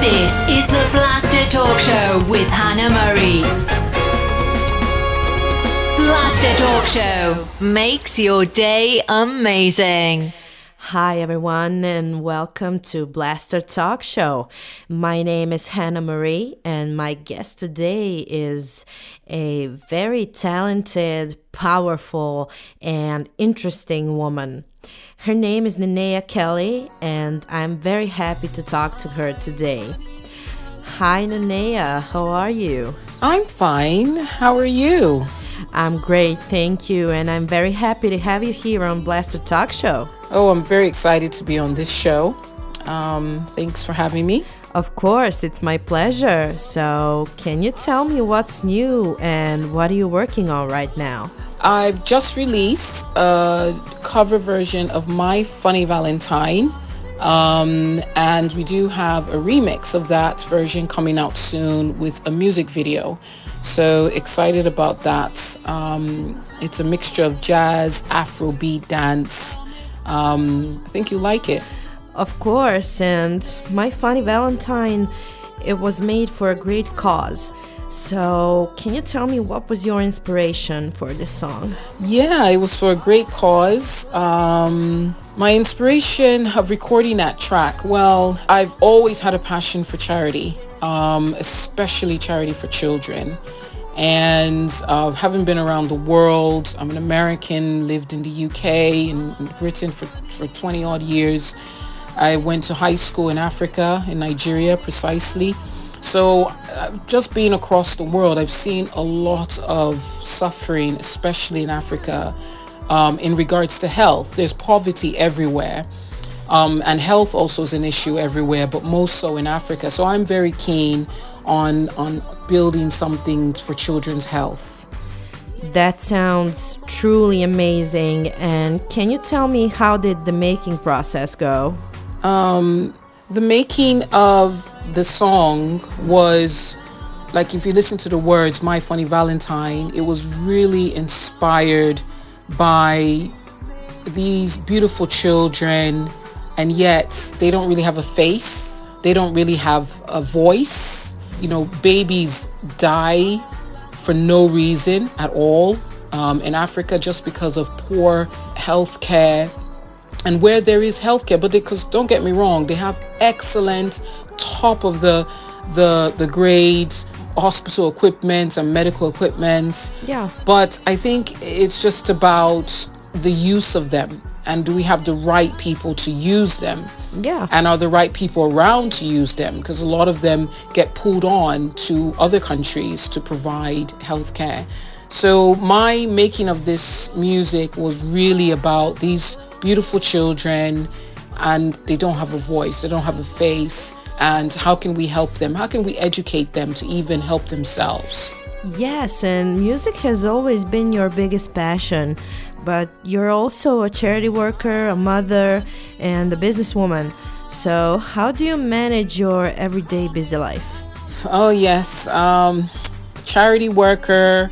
This is the Blaster Talk Show with Hannah Murray. Blaster Talk Show makes your day amazing. Hi everyone and welcome to Blaster Talk Show. My name is Hannah Marie and my guest today is a very talented, powerful and interesting woman. Her name is Nnenaya Kelly and I'm very happy to talk to her today. Hi Nnenaya, how are you? I'm fine. How are you? I'm great, thank you, and I'm very happy to have you here on Blaster Talk Show. Oh, I'm very excited to be on this show. Thanks for having me. Of course, it's my pleasure. So, can you tell me what's new and what are you working on right now? I've just released a cover version of My Funny Valentine. And we do have a remix of that version coming out soon with a music video. So excited about that. It's a mixture of jazz, Afrobeat, dance. I think you like it. Of course, and My Funny Valentine, it was made for a great cause. So can you tell me what was your inspiration for this song? Yeah, it was for a great cause. My inspiration of recording that track, well, I've always had a passion for charity, especially charity for children. And having been around the world, I'm an American, lived in the UK and in Britain for 20 odd years. I went to high school in Africa, in Nigeria precisely. So just being across the world, I've seen a lot of suffering, especially in Africa, in regards to health. There's poverty everywhere, and health also is an issue everywhere, but most so in Africa. So I'm very keen on building something for children's health. That sounds truly amazing. And can you tell me, how did the making process go? The making of the song was, like, if you listen to the words, My Funny Valentine, it was really inspired by these beautiful children, and yet they don't really have a face. They don't really have a voice. You know, babies die for no reason at all in Africa, just because of poor health care. And where there is healthcare, but because don't get me wrong, they have excellent, top of the grade hospital equipment and medical equipment. Yeah. But I think it's just about the use of them, and do we have the right people to use them? Yeah. And are the right people around to use them? Because a lot of them get pulled on to other countries to provide healthcare. So my making of this music was really about these beautiful children, and they don't have a voice, they don't have a face, and how can we help them? How can we educate them to even help themselves? Yes, and music has always been your biggest passion, but you're also a charity worker, a mother, and a businesswoman. So how do you manage your everyday busy life? Oh yes, charity worker,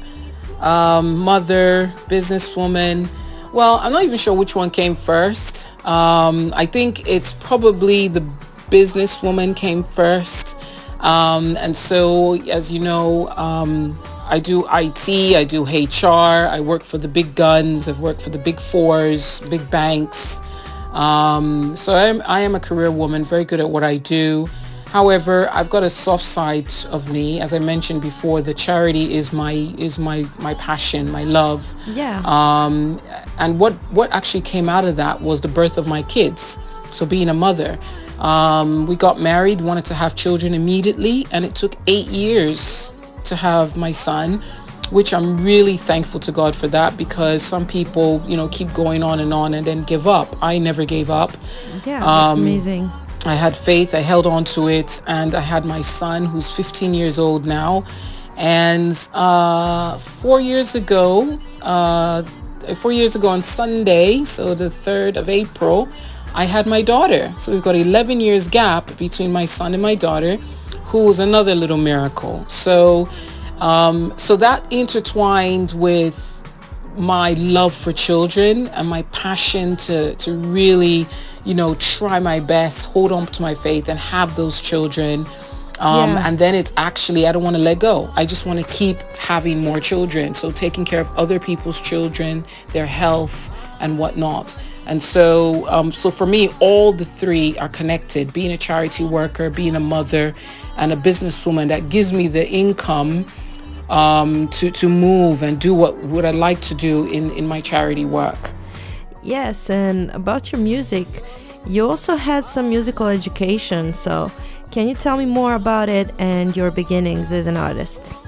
mother, businesswoman. Well, I'm not even sure which one came first. I think it's probably the businesswoman came first. And so, as you know, I do IT, I do HR, I work for the big guns, I've worked for the big fours, big banks. So I am a career woman, very good at what I do. However, I've got a soft side of me. As I mentioned before, the charity is my passion, my love. Yeah. And what actually came out of that was the birth of my kids. So being a mother, we got married, wanted to have children immediately, and it took 8 years to have my son, which I'm really thankful to God for that, because some people, keep going on and then give up. I never gave up. Yeah, that's amazing. I had faith, I held on to it, and I had my son, who's 15 years old now. And 4 years ago on Sunday, so the 3rd of April, I had my daughter. So we've got 11 years gap between my son and my daughter, who was another little miracle. So that intertwined with my love for children and my passion to really try my best, hold on to my faith and have those children. And then it's actually, I don't want to let go. I just want to keep having more children. So taking care of other people's children, their health and whatnot. And so for me, all the three are connected. Being a charity worker, being a mother and a businesswoman, that gives me the income to move and do what I like to do in my charity work. Yes, and about your music, you also had some musical education. So can you tell me more about it and your beginnings as an artist?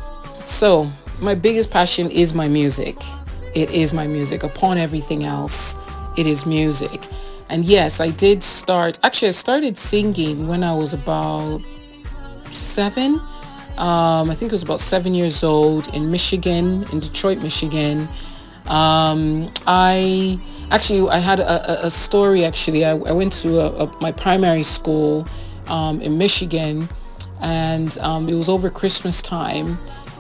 So my biggest passion is my music. It is my music. Upon everything else, it is music. And yes, I started singing when I was about 7. I think it was about 7 years old in Michigan, in Detroit, Michigan. I had a story. I went to my primary school in Michigan, and it was over Christmas time.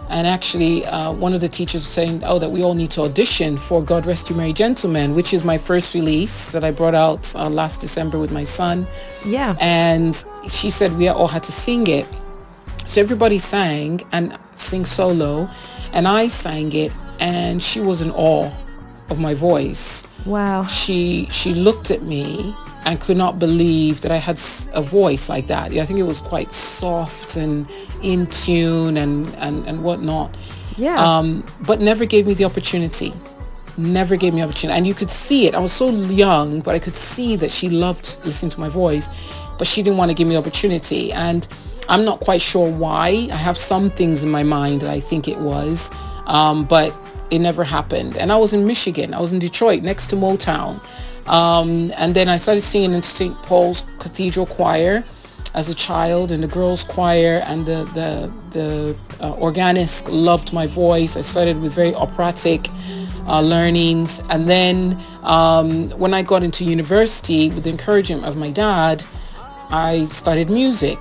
And actually, one of the teachers was saying, that we all need to audition for God Rest You Merry Gentlemen, which is my first release that I brought out last December with my son. Yeah. And she said we all had to sing it. So everybody sang and sing solo, and I sang it, and she was in awe of my voice. Wow. She looked at me and could not believe that I had a voice like that. I think it was quite soft and in tune and whatnot. Yeah. But never gave me the opportunity. And you could see it. I was so young, but I could see that she loved listening to my voice, but she didn't want to give me the opportunity. And I'm not quite sure why. I have some things in my mind that I think it was, but it never happened. And I was in Michigan. I was in Detroit, next to Motown. And then I started singing in St. Paul's Cathedral Choir as a child, and the girls' choir, and the organist loved my voice. I started with very operatic learnings, and then when I got into university, with the encouragement of my dad, I started music.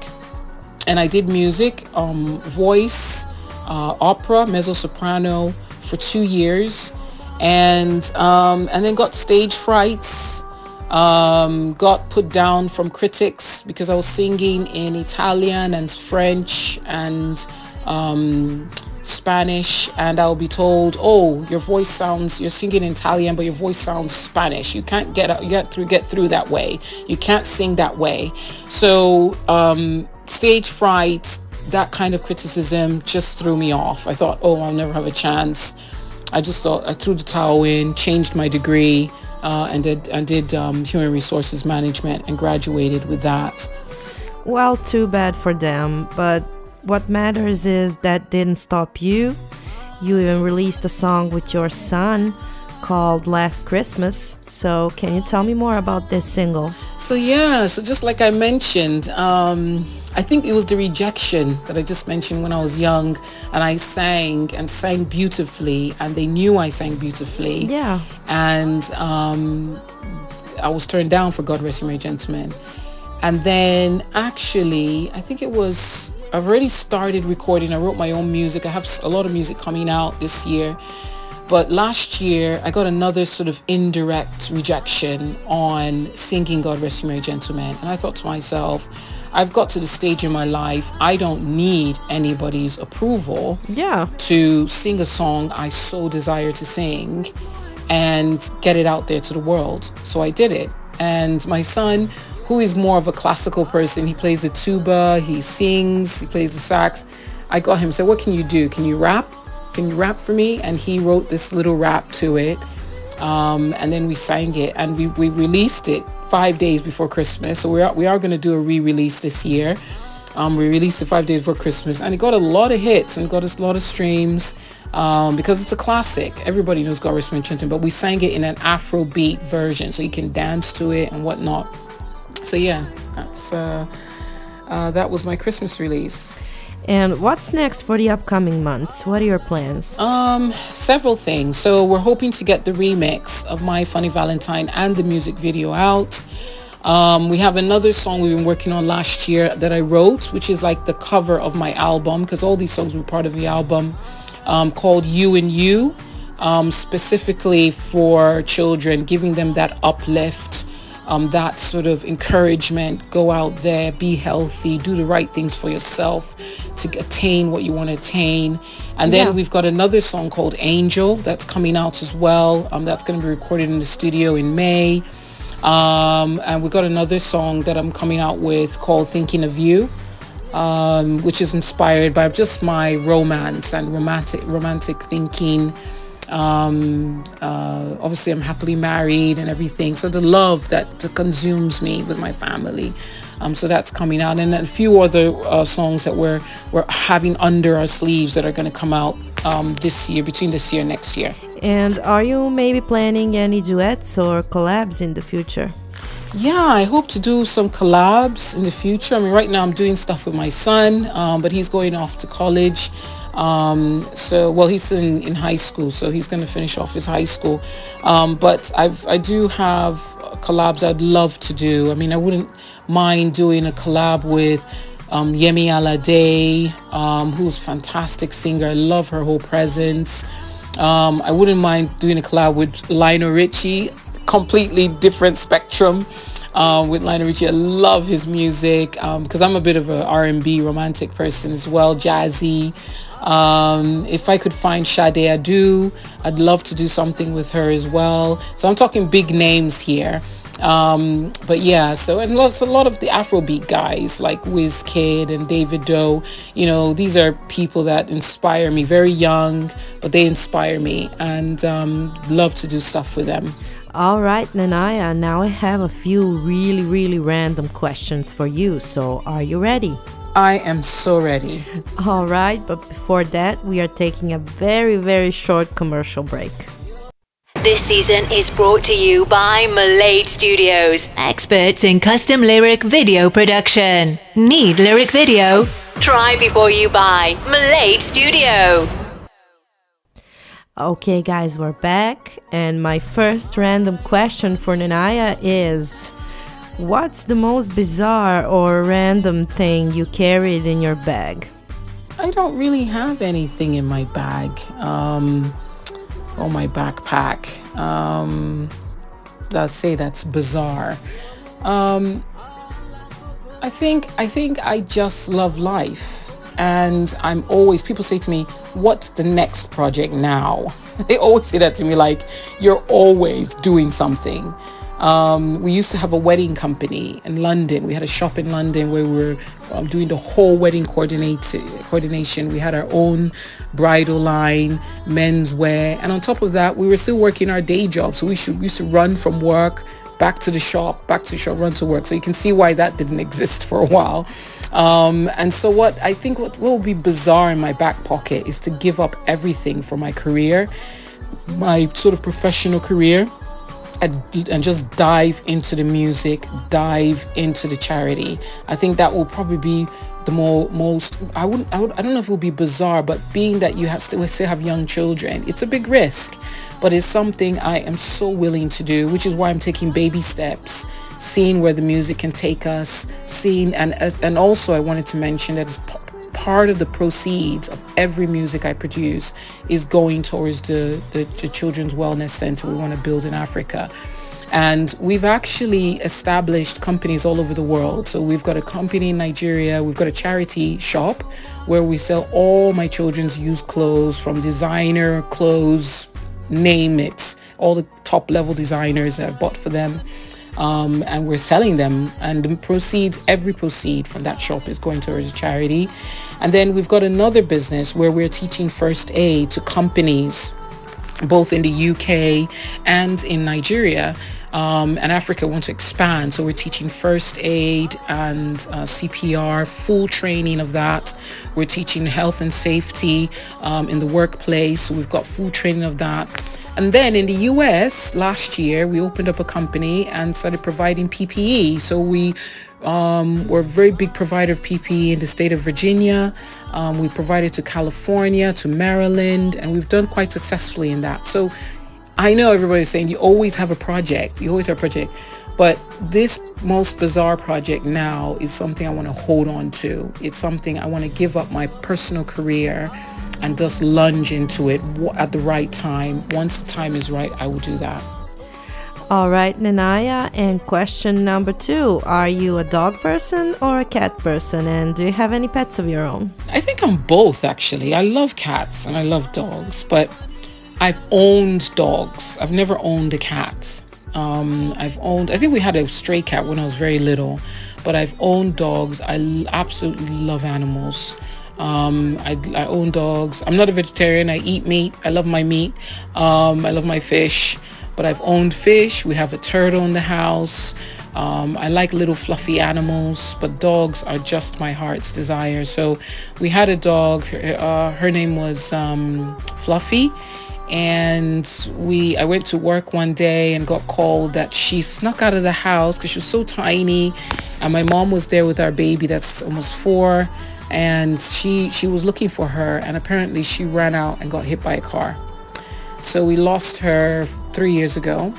And I did music, voice, opera, mezzo-soprano for 2 years, and then got stage frights, got put down from critics because I was singing in Italian and French and Spanish, and I'll be told, you're singing in Italian, but your voice sounds Spanish. You can't get through that way. You can't sing that way. So stage fright, that kind of criticism just threw me off. I thought, I'll never have a chance. I just thought, I threw the towel in, changed my degree, and did human resources management and graduated with that. Well, too bad for them, but what matters is that didn't stop you. You even released a song with your son called Last Christmas. So can you tell me more about this single? So just like I mentioned, I think it was the rejection that I just mentioned when I was young, and I sang beautifully, and they knew I sang beautifully. Yeah. And I was turned down for God Rest You Merry Gentlemen. And then actually, I think I've already started recording. I wrote my own music. I have a lot of music coming out this year. But last year, I got another sort of indirect rejection on singing God Rest You Merry Gentlemen. And I thought to myself, I've got to the stage in my life, I don't need anybody's approval to sing a song I so desire to sing and get it out there to the world. So I did it. And my son, who is more of a classical person, he plays the tuba, he sings, he plays the sax. I got him, said, what can you do? Can you rap? Can you rap for me? And he wrote this little rap to it. And then we sang it, and we released it 5 days before Christmas. So we are going to do a re-release this year. We released it 5 days before Christmas, and it got a lot of hits and got us a lot of streams because it's a classic. Everybody knows God Rest You Merry Gentlemen, but we sang it in an Afrobeat version, so you can dance to it and whatnot. So that was my Christmas release. And what's next for the upcoming months? What are your plans? Several things. So we're hoping to get the remix of My Funny Valentine and the music video out. We have another song we've been working on last year that I wrote, which is like the cover of my album, because all these songs were part of the album, called You and You, specifically for children, giving them that uplift, that sort of encouragement. Go out there, be healthy, do the right things for yourself to attain what you want to attain. And then we've got another song called Angel that's coming out as well. That's going to be recorded in the studio in May. And we've got another song that I'm coming out with called Thinking of You, which is inspired by just my romance and romantic thinking. Obviously I'm happily married and everything, so the love that consumes me with my family, so that's coming out, and a few other songs that we're having under our sleeves that are going to come out this year, between this year and next year. And are you maybe planning any duets or collabs in the future? Yeah, I hope to do some collabs in the future. I mean, right now I'm doing stuff with my son, but he's going off to college. He's in high school, so he's going to finish off his high school. But I do have collabs I'd love to do. I mean, I wouldn't mind doing a collab with Yemi Alade, who's a fantastic singer. I love her whole presence. I wouldn't mind doing a collab with Lionel Richie, completely different spectrum. With Lionel Richie, I love his music because I'm a bit of a R&B romantic person as well, jazzy. If I could find Sade Adu, I'd love to do something with her as well. So I'm talking big names here. But yeah, and a lot of the Afrobeat guys like Wizkid and David Doe, these are people that inspire me, very young, but they inspire me, and love to do stuff with them. All right, Nnenaya, now I have a few really, really random questions for you. So are you ready? I am so ready. All right, but before that, we are taking a very, very short commercial break. This season is brought to you by Malade Studios, experts in custom lyric video production. Need lyric video? Try before you buy. Malade Studio. Okay, guys, we're back, and my first random question for Nnenaya is, what's the most bizarre or random thing you carried in your bag? I don't really have anything in my bag, or my backpack. Let's say that's bizarre. I think I just love life. And people say to me, what's the next project now? They always say that to me, like, you're always doing something. We used to have a wedding company in London. We had a shop in London where we were doing the whole wedding coordination. We had our own bridal line, menswear. And on top of that, we were still working our day job. So we used to run from work, back to the shop, run to work. So you can see why that didn't exist for a while. And so what will be bizarre in my back pocket is to give up everything for my career, my sort of professional career, and just dive into the music, dive into the charity. I think that will probably be the most, I don't know if it will be bizarre, but being that you still have young children, it's a big risk, but it's something I am so willing to do, which is why I'm taking baby steps, seeing where the music can take us, and also I wanted to mention that as part of the proceeds of every music I produce is going towards the Children's Wellness Center we want to build in Africa. And we've actually established companies all over the world. So we've got a company in Nigeria, we've got a charity shop where we sell all my children's used clothes, from designer clothes, name it, all the top level designers that I've bought for them. And we're selling them, and every proceed from that shop is going towards a charity. And then we've got another business where we're teaching first aid to companies both in the UK and in Nigeria, and Africa want to expand. So we're teaching first aid and CPR, full training of that. We're teaching health and safety in the workplace. So we've got full training of that. And then in the US last year, we opened up a company and started providing PPE. So we're a very big provider of PPE in the state of Virginia. We provided to California, to Maryland, and we've done quite successfully in that. So I know everybody's saying you always have a project, but this most bizarre project now is something I want to hold on to. It's something I want to give up my personal career and just lunge into it at the right time. Once the time is right, I will do that. All right, Nnenaya, and question number 2. Are you a dog person or a cat person, and do you have any pets of your own? I think I'm both, actually. I love cats and I love dogs, but I've owned dogs. I've never owned a cat. I think we had a stray cat when I was very little, but I've owned dogs. I absolutely love animals. I own dogs. I'm not a vegetarian. I eat meat. I love my meat. I love my fish. But I've owned fish. We have a turtle in the house. I like little fluffy animals, but dogs are just my heart's desire. So we had a dog. Her name was Fluffy. And I went to work one day and got called that she snuck out of the house because she was so tiny. And my mom was there with our baby that's almost 4. And she was looking for her, and apparently she ran out and got hit by a car. So we lost her 3 years ago,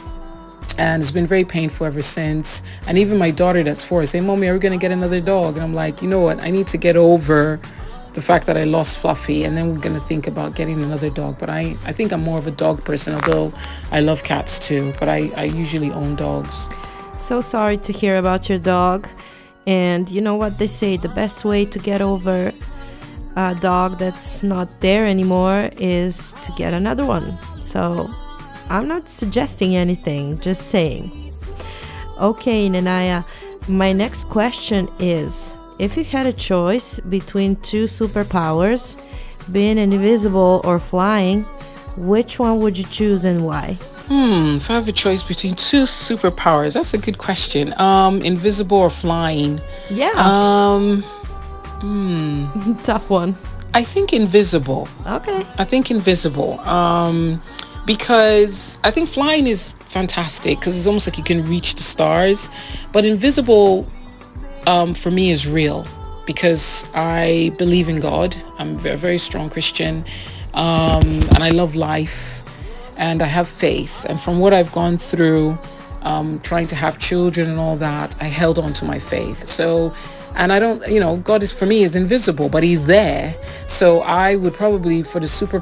and it's been very painful ever since. And even my daughter that's 4 is saying, "Mommy, are we going to get another dog?" And I'm like, you know what, I need to get over the fact that I lost Fluffy, and then we're going to think about getting another dog. But I think I'm more of a dog person, although I love cats too, but I usually own dogs. So sorry to hear about your dog. And you know what they say, the best way to get over a dog that's not there anymore is to get another one. So I'm not suggesting anything, just saying. Okay, Nnenaya, my next question is, if you had a choice between 2 superpowers, being invisible or flying, which one would you choose and why? If I have a choice between 2 superpowers, that's a good question. Invisible or flying? Yeah. Tough one. I think invisible. Okay. I think invisible. Because I think flying is fantastic because it's almost like you can reach the stars. But invisible, for me, is real because I believe in God. I'm a very strong Christian, and I love life. And I have faith. And from what I've gone through, trying to have children and all that, I held on to my faith. So, and I don't, God is, for me, is invisible, but he's there. So I would probably, for the super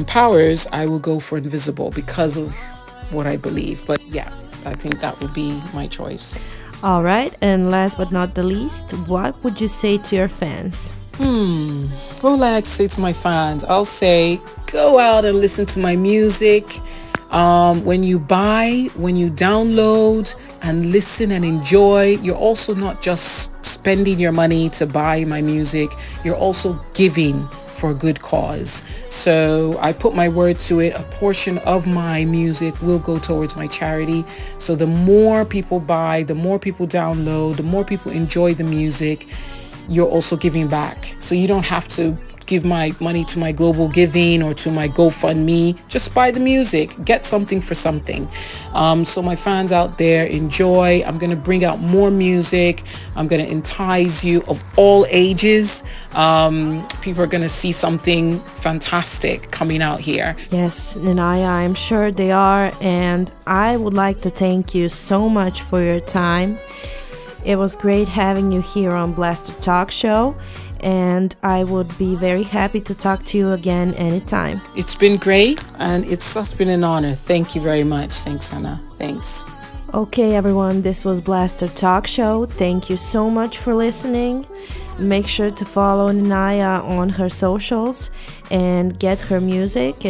powers, I will go for invisible because of what I believe. But yeah, I think that would be my choice. All right. And last but not the least, what would you say to your fans? What would I like to say to my fans? I'll say, go out and listen to my music. When you buy, when you download and listen and enjoy, you're also not just spending your money to buy my music. You're also giving for a good cause. So I put my word to it. A portion of my music will go towards my charity. So the more people buy, the more people download, the more people enjoy the music, you're also giving back. So you don't have to give my money to my global giving or to my GoFundMe. Just buy the music, get something for something. So my fans out there, enjoy. I'm going to bring out more music. I'm going to entice you of all ages. People are going to see something fantastic coming out here. Yes, Nnenaya, I'm sure they are. And I would like to thank you so much for your time. It was great having you here on Blaster Talk Show, and I would be very happy to talk to you again anytime. It's been great, and it's just been an honor. Thank you very much. Thanks, Anna. Thanks. Okay, everyone, this was Blaster Talk Show. Thank you so much for listening. Make sure to follow Nnenaya on her socials and get her music.